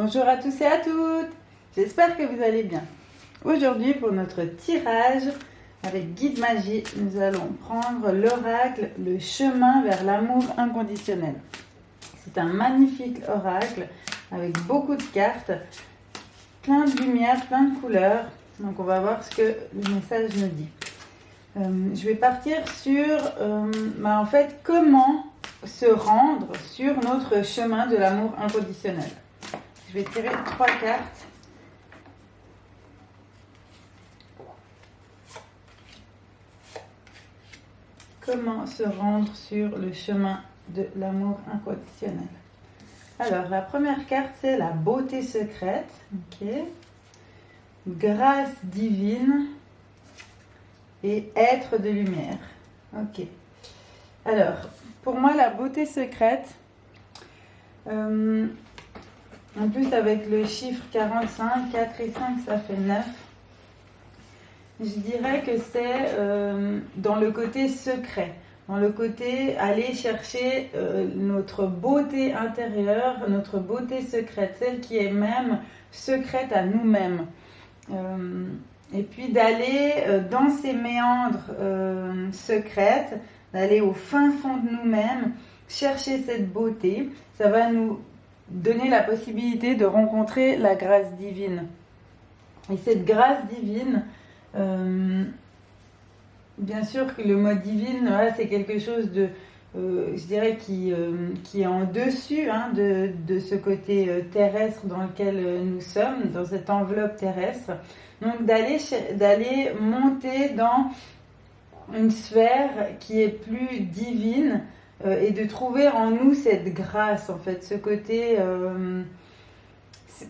Bonjour à tous et à toutes, j'espère que vous allez bien. Aujourd'hui pour notre tirage avec Guide Magie, nous allons prendre l'oracle, le chemin vers l'amour inconditionnel. C'est un magnifique oracle avec beaucoup de cartes, plein de lumière, plein de couleurs. Donc on va voir ce que le message nous dit. Je vais partir sur en fait comment se rendre sur notre chemin de l'amour inconditionnel. Je vais tirer 3 cartes. Comment se rendre sur le chemin de l'amour inconditionnel. Alors, la première carte, c'est la beauté secrète. Ok. Grâce divine et être de lumière. Ok. Alors, pour moi, la beauté secrète, en plus avec le chiffre 45, 4 et 5, ça fait 9. Je dirais que c'est dans le côté secret, dans le côté aller chercher notre beauté intérieure, notre beauté secrète, celle qui est même secrète à nous-mêmes. Et puis d'aller dans ces méandres secrètes, d'aller au fin fond de nous-mêmes, chercher cette beauté. Ça va nous donner la possibilité de rencontrer la grâce divine. Et cette grâce divine, bien sûr que le mot divine, voilà, c'est quelque chose de, je dirais, qui est en dessus de ce côté terrestre dans lequel nous sommes, dans cette enveloppe terrestre. Donc d'aller monter dans une sphère qui est plus divine et de trouver en nous cette grâce, en fait, ce côté...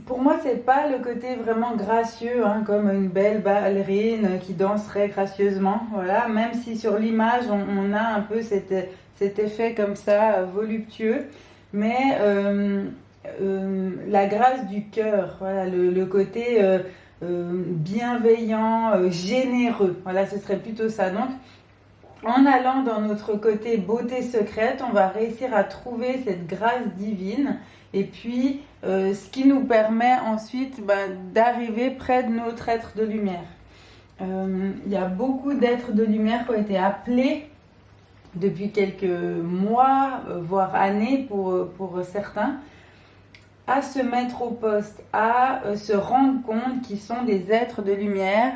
pour moi, c'est pas le côté vraiment gracieux, comme une belle ballerine qui danserait gracieusement, voilà. Même si sur l'image, on a un peu cet effet comme ça, voluptueux. Mais la grâce du cœur, voilà, le côté bienveillant, généreux, voilà, ce serait plutôt ça. Donc, en allant dans notre côté beauté secrète, on va réussir à trouver cette grâce divine et puis ce qui nous permet ensuite d'arriver près de notre être de lumière. Il y a beaucoup d'êtres de lumière qui ont été appelés depuis quelques mois, voire années pour certains, à se mettre au poste, à se rendre compte qu'ils sont des êtres de lumière,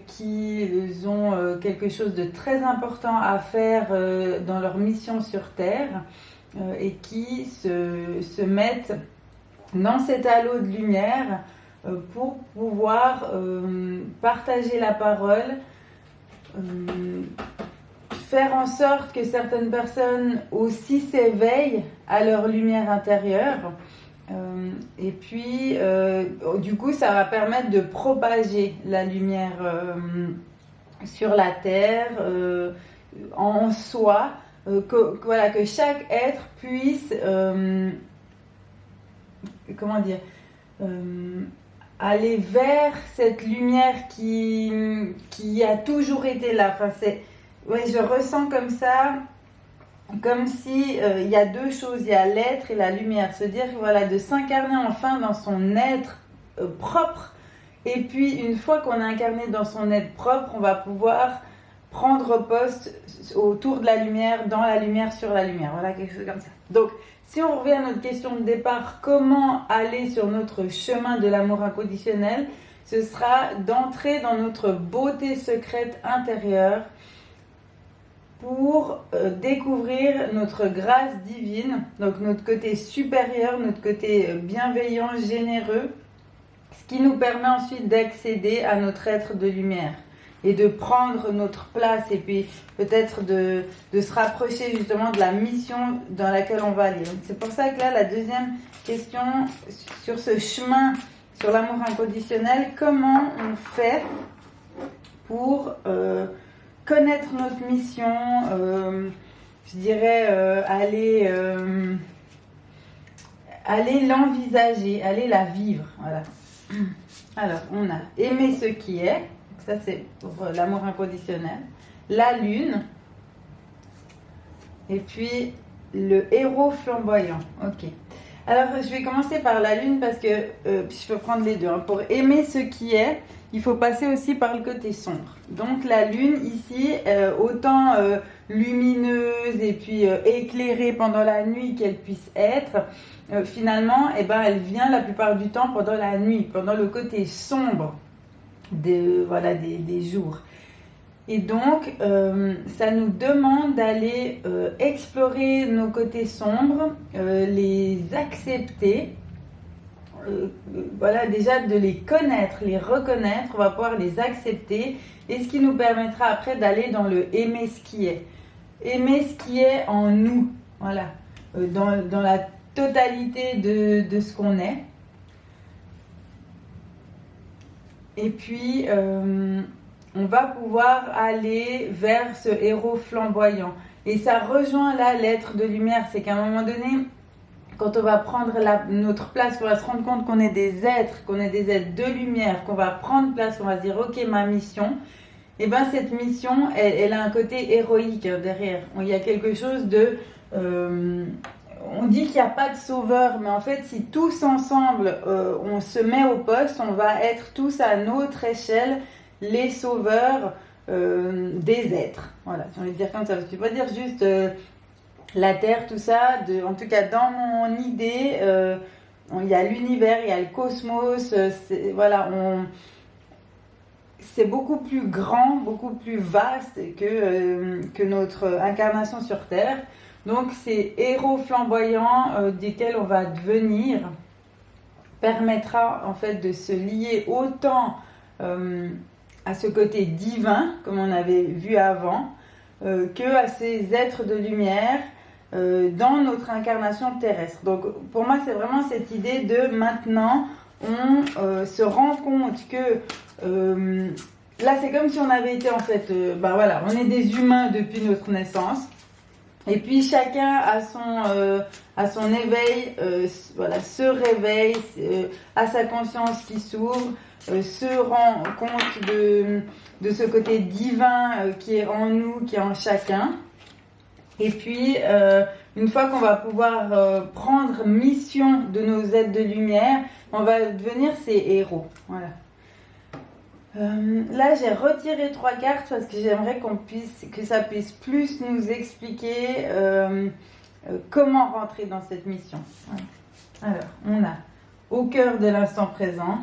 qui ont quelque chose de très important à faire dans leur mission sur Terre et qui se mettent dans cet halo de lumière pour pouvoir partager la parole, faire en sorte que certaines personnes aussi s'éveillent à leur lumière intérieure. Et puis, du coup, ça va permettre de propager la lumière sur la terre, en soi, que chaque être puisse, aller vers cette lumière qui a toujours été là. Enfin, je ressens comme ça. Comme si il y a deux choses, il y a l'être et la lumière, se dire de s'incarner enfin dans son être propre, et puis une fois qu'on est incarné dans son être propre, on va pouvoir prendre poste autour de la lumière, dans la lumière, sur la lumière, voilà, quelque chose comme ça. Donc si on revient à notre question de départ, comment aller sur notre chemin de l'amour inconditionnel, ce sera d'entrer dans notre beauté secrète intérieure, pour découvrir notre grâce divine, donc notre côté supérieur, notre côté bienveillant, généreux, ce qui nous permet ensuite d'accéder à notre être de lumière et de prendre notre place et puis peut-être de se rapprocher justement de la mission dans laquelle on va aller. Donc c'est pour ça que là, la deuxième question sur ce chemin, sur l'amour inconditionnel, comment on fait pour... connaître notre mission, je dirais aller l'envisager, aller la vivre. Voilà. Alors, on a aimer ce qui est, ça c'est pour l'amour inconditionnel, la lune, et puis le héros flamboyant. Ok. Alors, je vais commencer par la lune parce que je peux prendre les deux. Hein. Pour aimer ce qui est, il faut passer aussi par le côté sombre. Donc, la lune ici, autant lumineuse et puis éclairée pendant la nuit qu'elle puisse être, finalement, eh ben, elle vient la plupart du temps pendant la nuit, pendant le côté sombre des jours. Et donc, ça nous demande d'aller explorer nos côtés sombres, les accepter, déjà de les connaître, les reconnaître, on va pouvoir les accepter, et ce qui nous permettra après d'aller dans le aimer ce qui est. Aimer ce qui est en nous, voilà, dans la totalité de ce qu'on est. Et puis, on va pouvoir aller vers ce héros flamboyant. Et ça rejoint là l'être de lumière. C'est qu'à un moment donné, quand on va prendre notre place, qu'on va se rendre compte qu'on est des êtres de lumière, qu'on va prendre place, qu'on va se dire ok, ma mission, et bien cette mission, elle a un côté héroïque derrière. Il y a quelque chose de... on dit qu'il n'y a pas de sauveur, mais en fait, si tous ensemble, on se met au poste, on va être tous à notre échelle les sauveurs des êtres. Voilà, j'ai envie de dire comme ça, parce que tu peux pas dire juste la Terre, tout ça. En tout cas, dans mon idée, il y a l'univers, il y a le cosmos, c'est beaucoup plus grand, beaucoup plus vaste que notre incarnation sur Terre. Donc, ces héros flamboyants desquels on va devenir permettra en fait de se lier autant à ce côté divin, comme on avait vu avant, que à ces êtres de lumière dans notre incarnation terrestre. Donc pour moi, c'est vraiment cette idée de maintenant, on se rend compte que là, c'est comme si on avait été en fait, on est des humains depuis notre naissance. Et puis chacun a son éveil, se réveille, a sa conscience qui s'ouvre, se rend compte de ce côté divin qui est en nous, qui est en chacun. Et puis, une fois qu'on va pouvoir prendre mission de nos êtres de lumière, on va devenir ces héros. Voilà. Là, j'ai retiré 3 cartes parce que j'aimerais que ça puisse plus nous expliquer comment rentrer dans cette mission. Voilà. Alors, on a au cœur de l'instant présent,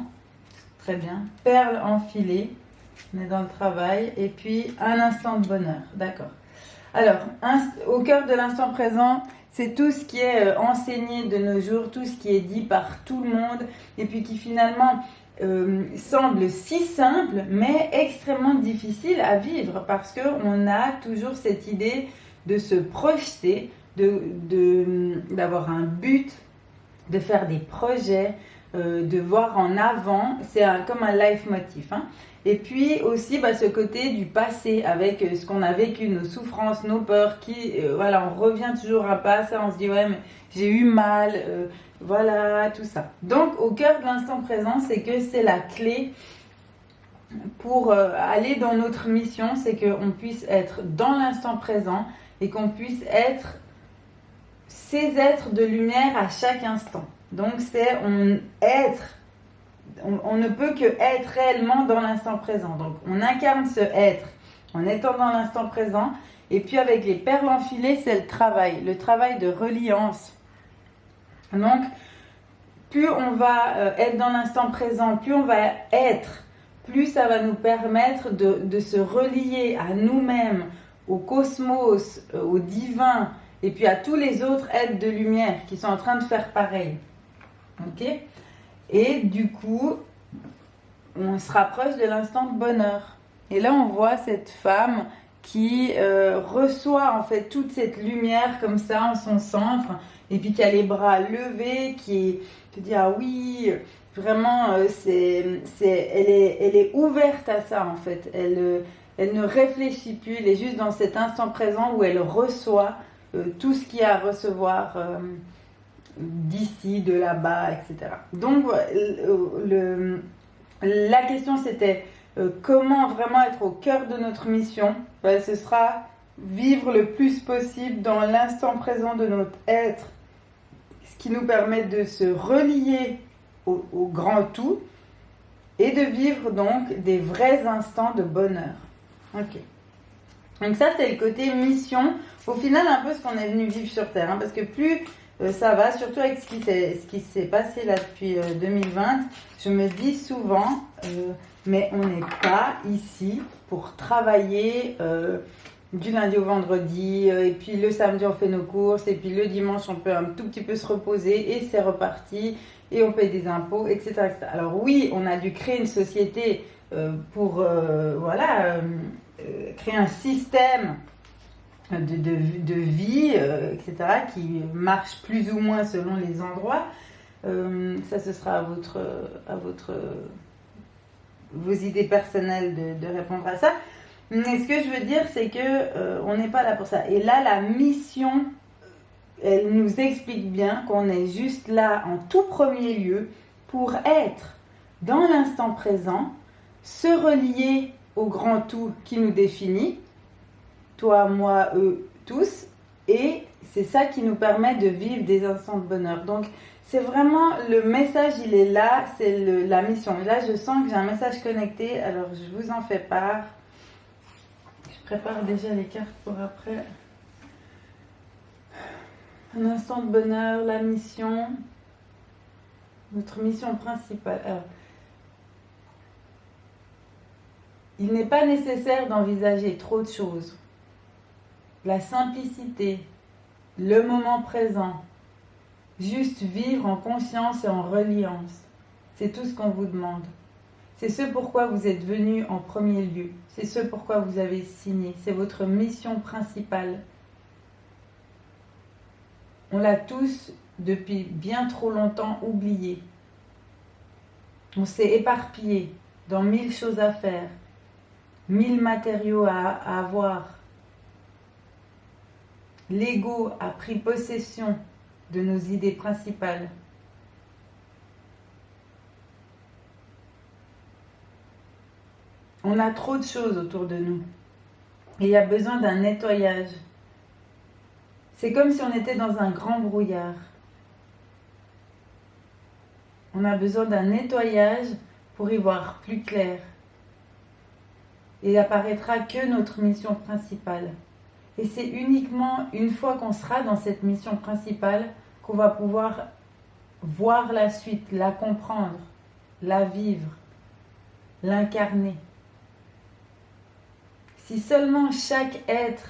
très bien, perle enfilée, on est dans le travail, et puis un instant de bonheur, d'accord. Alors, au cœur de l'instant présent, c'est tout ce qui est enseigné de nos jours, tout ce qui est dit par tout le monde, et puis qui finalement semble si simple, mais extrêmement difficile à vivre, parce qu'on a toujours cette idée de se projeter, d'avoir un but, de faire des projets, de voir en avant. C'est comme un leitmotiv. Hein. Et puis aussi ce côté du passé avec ce qu'on a vécu, nos souffrances, nos peurs, on revient toujours un pas à ça, on se dit ouais mais j'ai eu mal, tout ça. Donc au cœur de l'instant présent, c'est que c'est la clé pour aller dans notre mission, c'est qu'on puisse être dans l'instant présent et qu'on puisse être ces êtres de lumière à chaque instant. Donc c'est on ne peut que être réellement dans l'instant présent. Donc on incarne ce être en étant dans l'instant présent. Et puis avec les perles enfilées, c'est le travail de reliance. Donc plus on va être dans l'instant présent, plus on va être, plus ça va nous permettre de se relier à nous-mêmes, au cosmos, au divin, et puis à tous les autres êtres de lumière qui sont en train de faire pareil. Ok ? Et du coup, on se rapproche de l'instant de bonheur. Et là, on voit cette femme qui reçoit en fait toute cette lumière comme ça en son centre, et puis qui a les bras levés, qui te dit ah oui, vraiment, elle est ouverte à ça en fait. Elle ne réfléchit plus, elle est juste dans cet instant présent où elle reçoit tout ce qu'il y a à recevoir d'ici, de là-bas, etc. Donc, la question c'était comment vraiment être au cœur de notre mission. Ce sera vivre le plus possible dans l'instant présent de notre être, ce qui nous permet de se relier au grand tout et de vivre donc des vrais instants de bonheur. Ok. Donc ça, c'est le côté mission. Au final, un peu ce qu'on est venu vivre sur Terre. Hein, parce que plus ça va, surtout avec ce qui s'est passé là depuis 2020, je me dis souvent, mais on n'est pas ici pour travailler du lundi au vendredi, et puis le samedi on fait nos courses, et puis le dimanche on peut un tout petit peu se reposer, et c'est reparti, et on paye des impôts, etc. etc. Alors oui, on a dû créer une société pour créer un système de vie, etc., qui marche plus ou moins selon les endroits. Ça, ce sera à vos idées personnelles de répondre à ça. Mais ce que je veux dire, c'est que on n'est pas là pour ça. Et là, la mission, elle nous explique bien qu'on est juste là en tout premier lieu pour être dans l'instant présent, se relier au grand tout qui nous définit, toi, moi, eux, tous, et c'est ça qui nous permet de vivre des instants de bonheur. Donc, c'est vraiment, le message, il est là, c'est la mission. Et là, je sens que j'ai un message connecté, alors je vous en fais part. Je prépare déjà les cartes pour après. Un instant de bonheur, la mission, notre mission principale. Alors, il n'est pas nécessaire d'envisager trop de choses. La simplicité, le moment présent, juste vivre en conscience et en reliance, c'est tout ce qu'on vous demande. C'est ce pourquoi vous êtes venu en premier lieu. C'est ce pourquoi vous avez signé. C'est votre mission principale. On l'a tous, depuis bien trop longtemps, oublié. On s'est éparpillé dans 1000 choses à faire, 1000 matériaux à avoir. L'ego a pris possession de nos idées principales. On a trop de choses autour de nous. Et il y a besoin d'un nettoyage. C'est comme si on était dans un grand brouillard. On a besoin d'un nettoyage pour y voir plus clair. Et il apparaîtra que notre mission principale. Et c'est uniquement une fois qu'on sera dans cette mission principale qu'on va pouvoir voir la suite, la comprendre, la vivre, l'incarner. Si seulement chaque être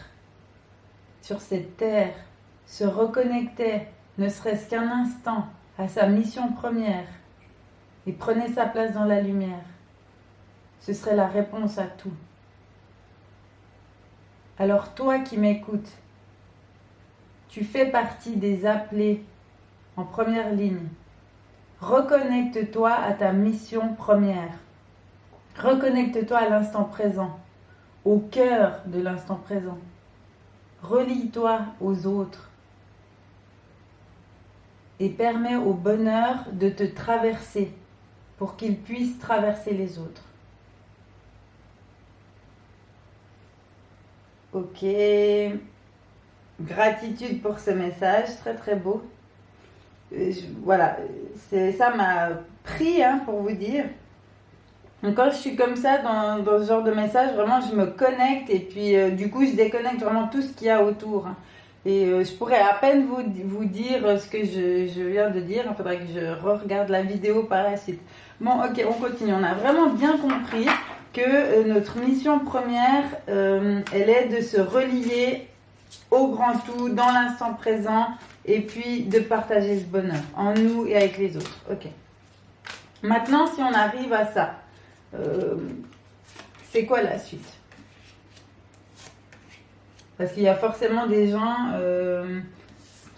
sur cette terre se reconnectait, ne serait-ce qu'un instant, à sa mission première et prenait sa place dans la lumière, ce serait la réponse à tout. Alors toi qui m'écoutes, tu fais partie des appelés en première ligne. Reconnecte-toi à ta mission première. Reconnecte-toi à l'instant présent, au cœur de l'instant présent. Relie-toi aux autres et permets au bonheur de te traverser pour qu'il puisse traverser les autres. Ok, gratitude pour ce message, très très beau. Voilà, ça m'a pris pour vous dire. Donc quand je suis comme ça dans ce genre de message, vraiment je me connecte et puis du coup je déconnecte vraiment tout ce qu'il y a autour. Et je pourrais à peine vous dire ce que je viens de dire. Il faudrait que je re-regarde la vidéo par la suite. Bon, ok, on continue. On a vraiment bien compris que notre mission première, elle est de se relier au grand tout, dans l'instant présent, et puis de partager ce bonheur en nous et avec les autres. Ok. Maintenant, si on arrive à ça, c'est quoi la suite? Parce qu'il y a forcément des gens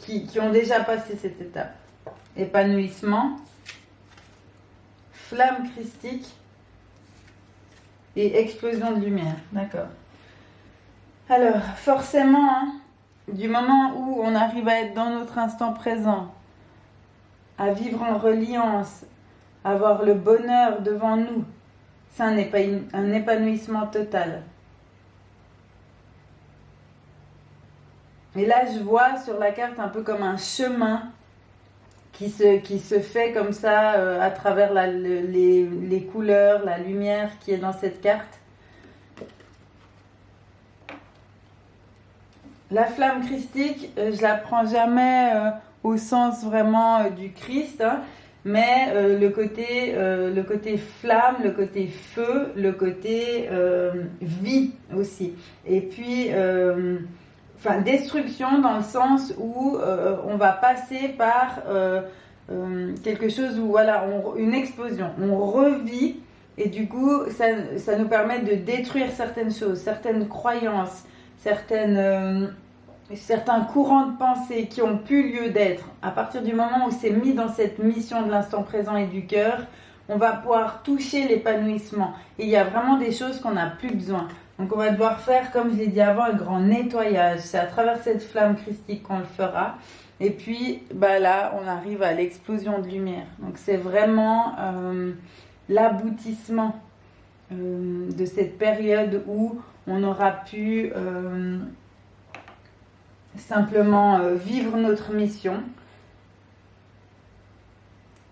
qui ont déjà passé cette étape. Épanouissement, flamme christique et explosion de lumière. D'accord. Alors, forcément, du moment où on arrive à être dans notre instant présent, à vivre en reliance, à avoir le bonheur devant nous, c'est un épanouissement total. Et là, je vois sur la carte un peu comme un chemin qui se fait comme ça à travers les couleurs, la lumière qui est dans cette carte. La flamme christique, je la prends jamais au sens vraiment du Christ, hein, mais le côté flamme, le côté feu, le côté vie aussi. Et puis, destruction dans le sens où on va passer par quelque chose où, voilà, une explosion. On revit et du coup, ça nous permet de détruire certaines choses, certaines croyances, certains courants de pensée qui ont plus lieu d'être. À partir du moment où c'est mis dans cette mission de l'instant présent et du cœur, on va pouvoir toucher l'épanouissement. Et il y a vraiment des choses qu'on n'a plus besoin. Donc on va devoir faire, comme je l'ai dit avant, un grand nettoyage. C'est à travers cette flamme christique qu'on le fera. Et puis là, on arrive à l'explosion de lumière. Donc c'est vraiment l'aboutissement de cette période où on aura pu simplement vivre notre mission,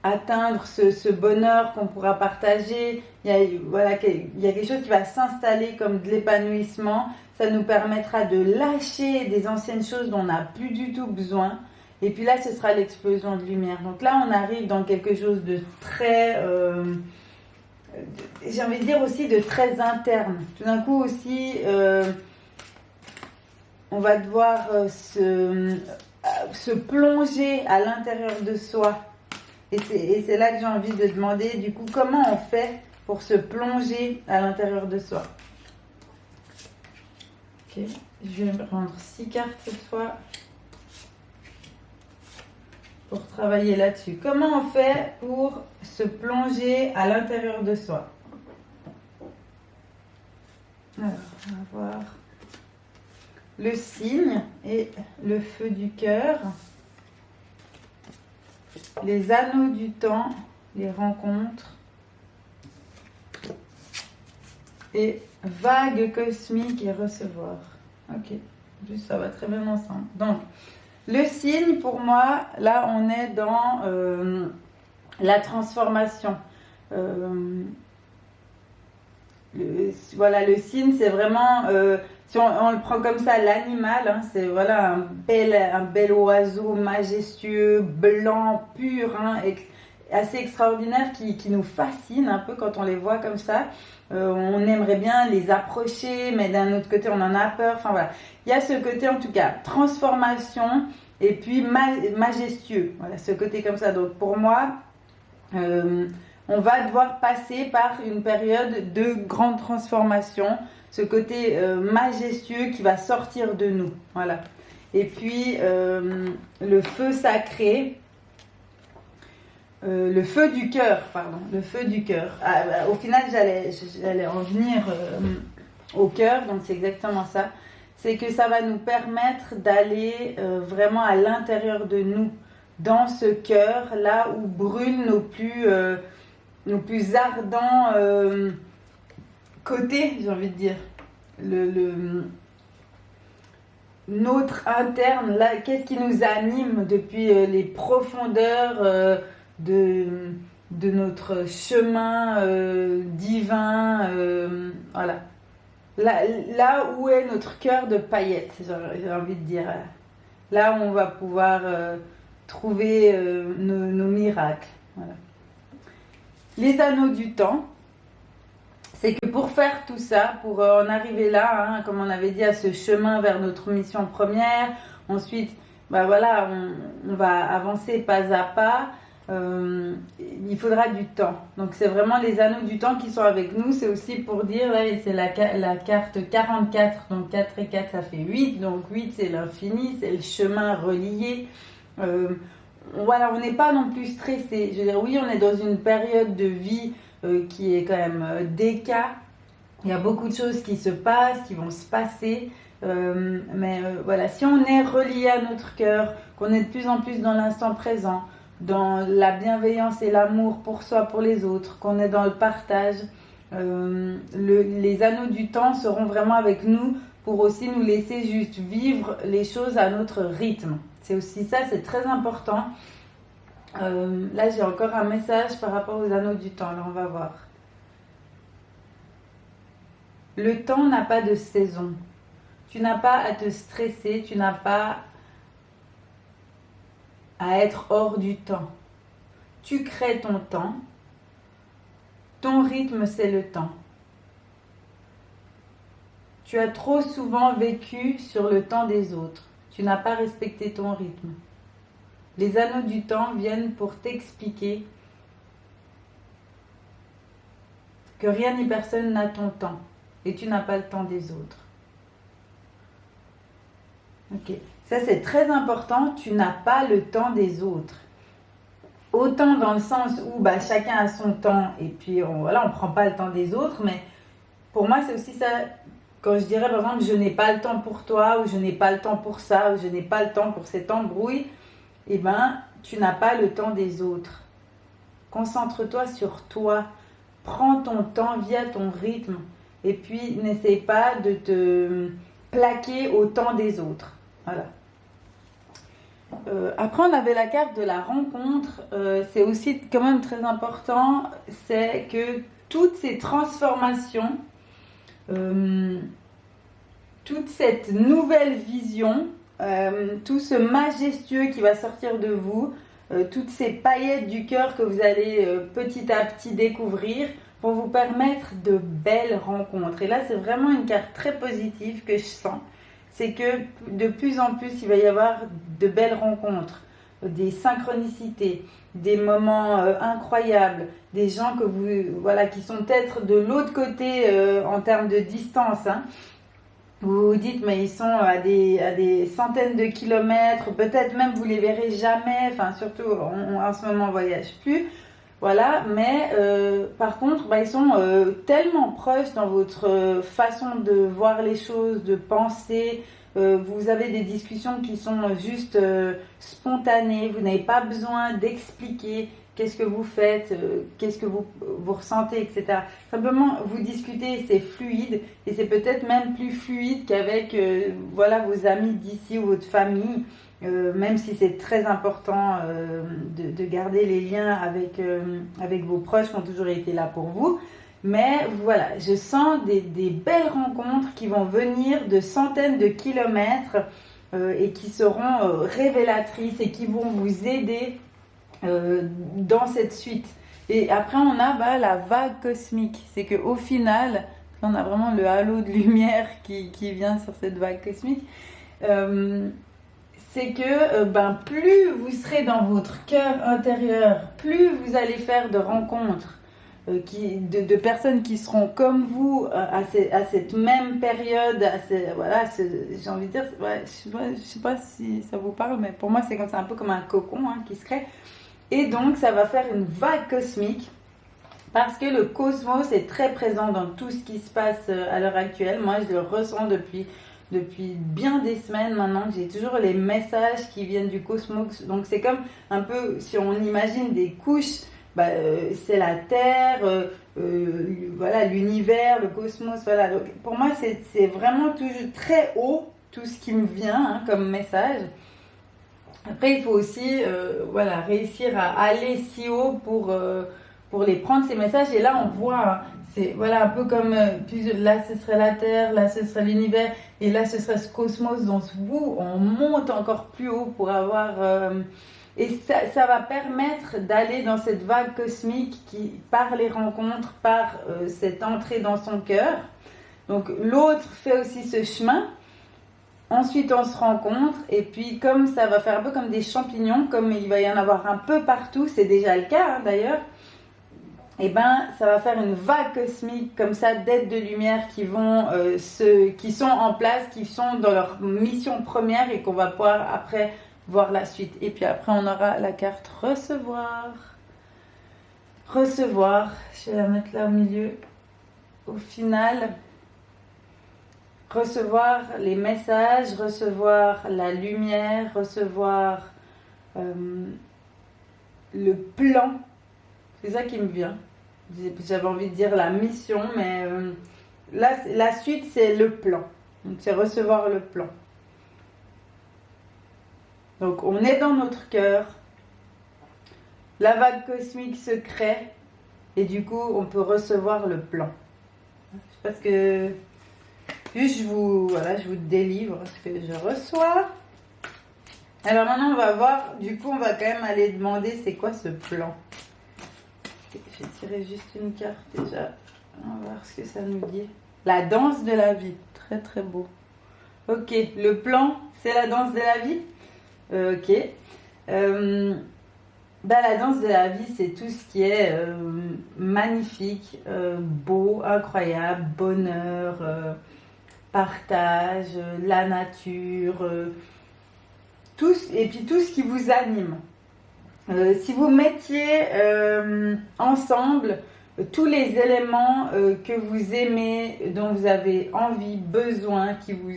atteindre ce bonheur qu'on pourra partager. Il y a quelque chose qui va s'installer comme de l'épanouissement. Ça nous permettra de lâcher des anciennes choses dont on n'a plus du tout besoin. Et puis là, ce sera l'explosion de lumière. Donc là, on arrive dans quelque chose de très... j'ai envie de dire aussi de très interne. Tout d'un coup aussi... on va devoir se plonger à l'intérieur de soi. Et c'est là que j'ai envie de demander, du coup, comment on fait pour se plonger à l'intérieur de soi. Ok, je vais prendre 6 cartes cette fois pour travailler là-dessus. Comment on fait pour se plonger à l'intérieur de soi? Alors, on va voir le cygne et le feu du cœur, les anneaux du temps, les rencontres et vague cosmique et recevoir. Ok, juste ça va très bien ensemble. Donc, le cygne pour moi, là on est dans la transformation. Le cygne, c'est vraiment... si on le prend comme ça, l'animal, hein, c'est voilà, un bel oiseau majestueux, blanc, pur, hein, assez extraordinaire, qui nous fascine un peu quand on les voit comme ça. On aimerait bien les approcher, mais d'un autre côté, on en a peur. Enfin voilà, il y a ce côté en tout cas, transformation et puis majestueux. Voilà, ce côté comme ça. Donc pour moi, on va devoir passer par une période de grande transformation. Ce côté majestueux qui va sortir de nous, voilà. Et puis le feu sacré, le feu du cœur, pardon, le feu du cœur. Au final, j'allais en venir au cœur, donc c'est exactement ça. C'est que ça va nous permettre d'aller vraiment à l'intérieur de nous, dans ce cœur, là où brûlent nos plus ardents côté, j'ai envie de dire, notre interne, là, qu'est-ce qui nous anime depuis les profondeurs de notre chemin divin, voilà. Là où est notre cœur de paillettes, j'ai envie de dire. Là où on va pouvoir trouver nos miracles. Voilà. Les anneaux du temps, c'est que pour faire tout ça, pour en arriver là, hein, comme on avait dit, à ce chemin vers notre mission première, ensuite, voilà, on va avancer pas à pas. Il faudra du temps. Donc c'est vraiment les anneaux du temps qui sont avec nous. C'est aussi pour dire, là, c'est la carte 44, donc 4 et 4 ça fait 8, donc 8 c'est l'infini, c'est le chemin relié. Voilà, on n'est pas non plus stressé. Je veux dire, oui, on est dans une période de vie qui est quand même déca. Il y a beaucoup de choses qui se passent, qui vont se passer. Mais voilà, si on est relié à notre cœur, qu'on est de plus en plus dans l'instant présent, dans la bienveillance et l'amour pour soi, pour les autres, qu'on est dans le partage, les anneaux du temps seront vraiment avec nous pour aussi nous laisser juste vivre les choses à notre rythme. C'est aussi ça, c'est très important. Là, j'ai encore un message par rapport aux anneaux du temps. Là, on va voir. Le temps n'a pas de saison. Tu n'as pas à te stresser, tu n'as pas à être hors du temps. Tu crées ton temps. Ton rythme, c'est le temps. Tu as trop souvent vécu sur le temps des autres. Tu n'as pas respecté ton rythme. Les anneaux du temps viennent pour t'expliquer que rien ni personne n'a ton temps et tu n'as pas le temps des autres. Ok, ça c'est très important, tu n'as pas le temps des autres. Autant dans le sens où chacun a son temps et puis on ne prend pas le temps des autres, mais pour moi c'est aussi ça, quand je dirais par exemple je n'ai pas le temps pour toi ou je n'ai pas le temps pour ça ou je n'ai pas le temps pour cette embrouille, tu n'as pas le temps des autres. Concentre-toi sur toi, prends ton temps via ton rythme et puis n'essaie pas de te plaquer au temps des autres. Voilà. Après, on avait la carte de la rencontre. C'est aussi quand même très important, c'est que toutes ces transformations, toute cette nouvelle vision, tout ce majestueux qui va sortir de vous, toutes ces paillettes du cœur que vous allez petit à petit découvrir, vont vous permettre de belles rencontres. Et là, c'est vraiment une carte très positive que je sens. C'est que de plus en plus, il va y avoir de belles rencontres, des synchronicités, des moments incroyables, des gens que qui sont peut-être de l'autre côté en termes de distance. Vous vous dites, mais ils sont à des centaines de kilomètres, peut-être même vous les verrez jamais, surtout en ce moment on ne voyage plus. Voilà, mais par contre, ils sont tellement proches dans votre façon de voir les choses, de penser. Vous avez des discussions qui sont juste spontanées. Vous n'avez pas besoin d'expliquer qu'est-ce que vous faites, qu'est-ce que vous ressentez, etc. Simplement, vous discutez, c'est fluide. Et c'est peut-être même plus fluide qu'avec vos amis d'ici ou votre famille. Même si c'est très important de garder les liens avec vos proches qui ont toujours été là pour vous. Mais voilà, je sens des belles rencontres qui vont venir de centaines de kilomètres et qui seront révélatrices et qui vont vous aider dans cette suite. Et après, on a la vague cosmique. C'est qu'au final, on a vraiment le halo de lumière qui vient sur cette vague cosmique. C'est que plus vous serez dans votre cœur intérieur, plus vous allez faire de rencontres de personnes qui seront comme vous à cette même période, j'ai envie de dire, je sais pas si ça vous parle, mais pour moi c'est un peu comme un cocon qui se crée. Et donc ça va faire une vague cosmique parce que le cosmos est très présent dans tout ce qui se passe à l'heure actuelle. Moi je le ressens depuis bien des semaines maintenant, j'ai toujours les messages qui viennent du cosmos. Donc c'est comme un peu, si on imagine des couches, c'est la Terre, l'univers, le cosmos. Voilà. Donc, pour moi, c'est vraiment toujours très haut tout ce qui me vient comme message. Après, il faut aussi réussir à aller si haut pour les prendre, ces messages. Et là, on voit... C'est un peu comme là ce serait la Terre, là ce serait l'univers et là ce serait ce cosmos. Donc on monte encore plus haut pour avoir et ça va permettre d'aller dans cette vague cosmique qui, par les rencontres, par cette entrée dans son cœur. Donc l'autre fait aussi ce chemin. Ensuite on se rencontre et puis comme ça va faire un peu comme des champignons, comme il va y en avoir un peu partout, c'est déjà le cas d'ailleurs. Et ça va faire une vague cosmique comme ça d'êtres de lumière qui vont qui sont en place, qui sont dans leur mission première et qu'on va pouvoir après voir la suite. Et puis après on aura la carte recevoir. Je vais la mettre là au milieu. Au final, recevoir les messages, recevoir la lumière, recevoir le plan. C'est ça qui me vient. J'avais envie de dire la mission, mais là, la suite, c'est le plan. Donc, c'est recevoir le plan. Donc, on est dans notre cœur. la vague cosmique se crée et du coup on peut recevoir le plan. Parce que juste voilà, je vous délivre ce que je reçois. Alors maintenant on va voir, du coup on va quand même aller demander c'est quoi ce plan. Je vais tirer juste une carte déjà. On va voir ce que ça nous dit. La danse de la vie, très très beau. Ok, le plan c'est la danse de la vie. Ok. La danse de la vie, c'est tout ce qui est magnifique, beau, incroyable, bonheur, partage, la nature, et puis tout ce qui vous anime. Si vous mettiez ensemble tous les éléments que vous aimez, dont vous avez envie, besoin, qui vous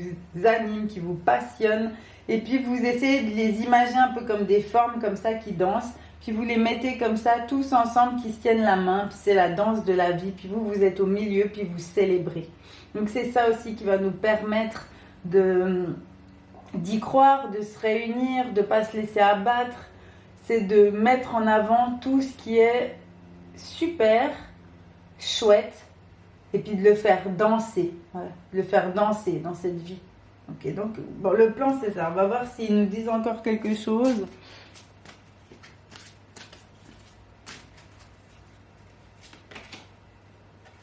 animent, qui vous passionnent, et puis vous essayez de les imaginer un peu comme des formes comme ça qui dansent, puis vous les mettez comme ça tous ensemble qui se tiennent la main, puis c'est la danse de la vie, puis vous êtes au milieu, puis vous célébrez. Donc c'est ça aussi qui va nous permettre d'y croire, de se réunir, de ne pas se laisser abattre. C'est de mettre en avant tout ce qui est super, chouette, et puis de le faire danser, voilà, de le faire danser dans cette vie. Ok, donc bon, le plan c'est ça. On va voir s'ils nous disent encore quelque chose.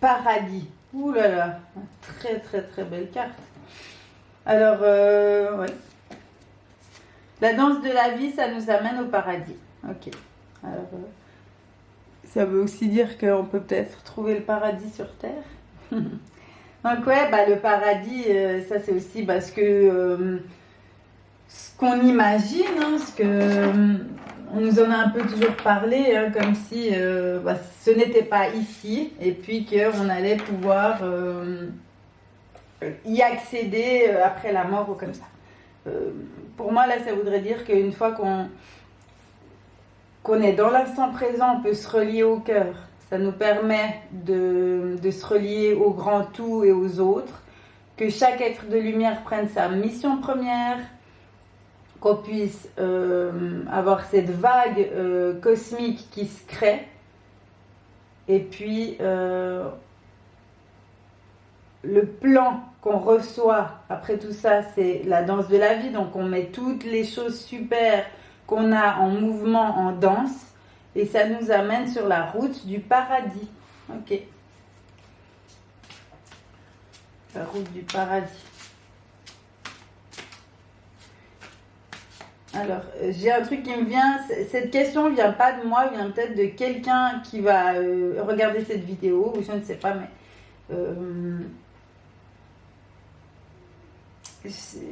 Paradis. Ouh là là, très très très belle carte. Alors, ouais. La danse de la vie, ça nous amène au paradis. Ok. Alors, ça veut aussi dire qu'on peut peut-être trouver le paradis sur Terre. Donc ouais, le paradis, ça c'est aussi parce que ce qu'on imagine, hein, on nous en a un peu toujours parlé, hein, comme si ce n'était pas ici, et puis qu'on allait pouvoir y accéder après la mort ou comme ça. Pour moi, là, ça voudrait dire qu'une fois qu'on est dans l'instant présent, on peut se relier au cœur. Ça nous permet de se relier au grand tout et aux autres, que chaque être de lumière prenne sa mission première, qu'on puisse avoir cette vague cosmique qui se crée, et puis le plan qu'on reçoit après tout ça, c'est la danse de la vie. Donc on met toutes les choses super qu'on a en mouvement, en danse, et ça nous amène sur la route du paradis. Ok. La route du paradis. Alors, j'ai un truc qui me vient. Cette question ne vient pas de moi, vient peut-être de quelqu'un qui va regarder cette vidéo, ou je ne sais pas, mais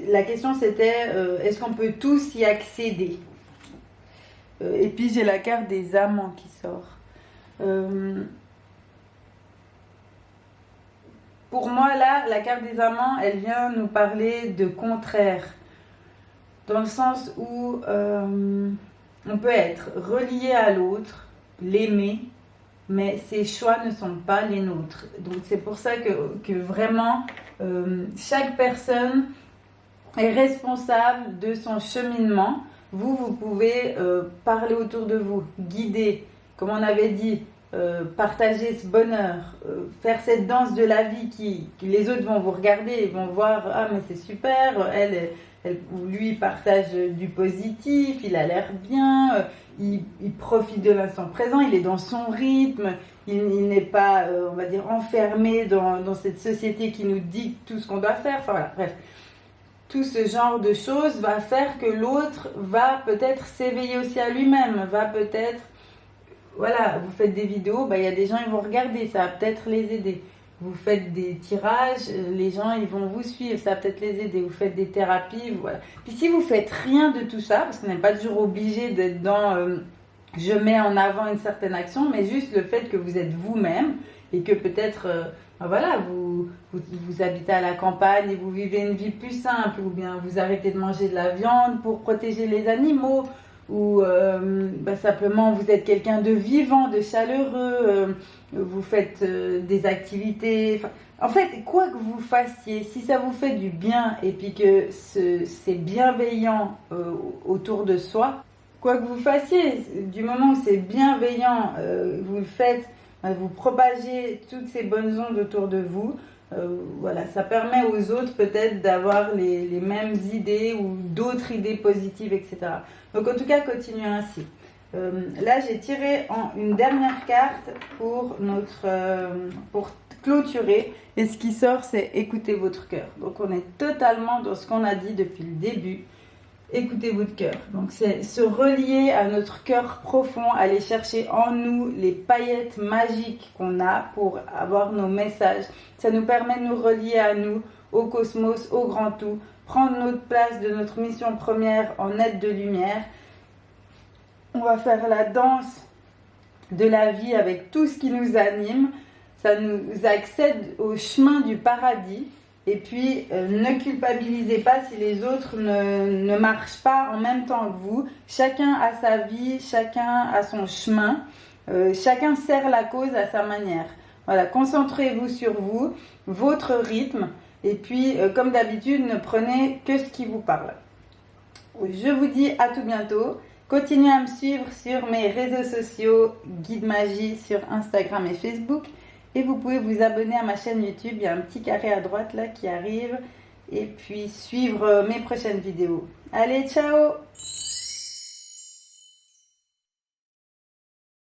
la question c'était est-ce qu'on peut tous y accéder? Et puis j'ai la carte des amants qui sort. Pour moi là, la carte des amants, elle vient nous parler de contraire. Dans le sens où on peut être relié à l'autre, l'aimer, mais ses choix ne sont pas les nôtres. Donc c'est pour ça que vraiment chaque personne est responsable de son cheminement. Vous pouvez parler autour de vous, guider, comme on avait dit, partager ce bonheur, faire cette danse de la vie qui les autres vont vous regarder et vont voir « Ah mais c'est super, elle ou lui partage du positif, il a l'air bien, il profite de l'instant présent, il est dans son rythme, il n'est pas, on va dire, enfermé dans cette société qui nous dicte tout ce qu'on doit faire. » Enfin voilà, bref. Tout ce genre de choses va faire que l'autre va peut-être s'éveiller aussi à lui-même, va peut-être, voilà, vous faites des vidéos, il y a des gens qui vont regarder, ça va peut-être les aider. Vous faites des tirages, les gens ils vont vous suivre, ça va peut-être les aider. Vous faites des thérapies, voilà. Puis si vous faites rien de tout ça, parce qu'on n'est pas toujours obligé d'être dans je mets en avant une certaine action, mais juste le fait que vous êtes vous-même et que peut-être voilà, vous habitez à la campagne et vous vivez une vie plus simple, ou bien vous arrêtez de manger de la viande pour protéger les animaux, ou simplement vous êtes quelqu'un de vivant, de chaleureux, vous faites des activités. En fait, quoi que vous fassiez, si ça vous fait du bien et puis que c'est bienveillant autour de soi, quoi que vous fassiez, du moment où c'est bienveillant, vous le faites, vous propagez toutes ces bonnes ondes autour de vous. Voilà, ça permet aux autres peut-être d'avoir les mêmes idées ou d'autres idées positives, etc. Donc en tout cas, continuez ainsi. Là, j'ai tiré une dernière carte pour pour clôturer. Et ce qui sort, c'est écoutez votre cœur. Donc on est totalement dans ce qu'on a dit depuis le début. Écoutez votre cœur. Donc c'est se relier à notre cœur profond, aller chercher en nous les paillettes magiques qu'on a pour avoir nos messages. Ça nous permet de nous relier à nous, au cosmos, au grand tout, prendre notre place de notre mission première en être de lumière. On va faire la danse de la vie avec tout ce qui nous anime. Ça nous accède au chemin du paradis. Et puis, ne culpabilisez pas si les autres ne marchent pas en même temps que vous. Chacun a sa vie, chacun a son chemin. Chacun sert la cause à sa manière. Voilà, concentrez-vous sur vous, votre rythme. Et puis, comme d'habitude, ne prenez que ce qui vous parle. Je vous dis à tout bientôt. Continuez à me suivre sur mes réseaux sociaux, Guide Magie sur Instagram et Facebook. Et vous pouvez vous abonner à ma chaîne YouTube, il y a un petit carré à droite là qui arrive. Et puis suivre mes prochaines vidéos. Allez, ciao!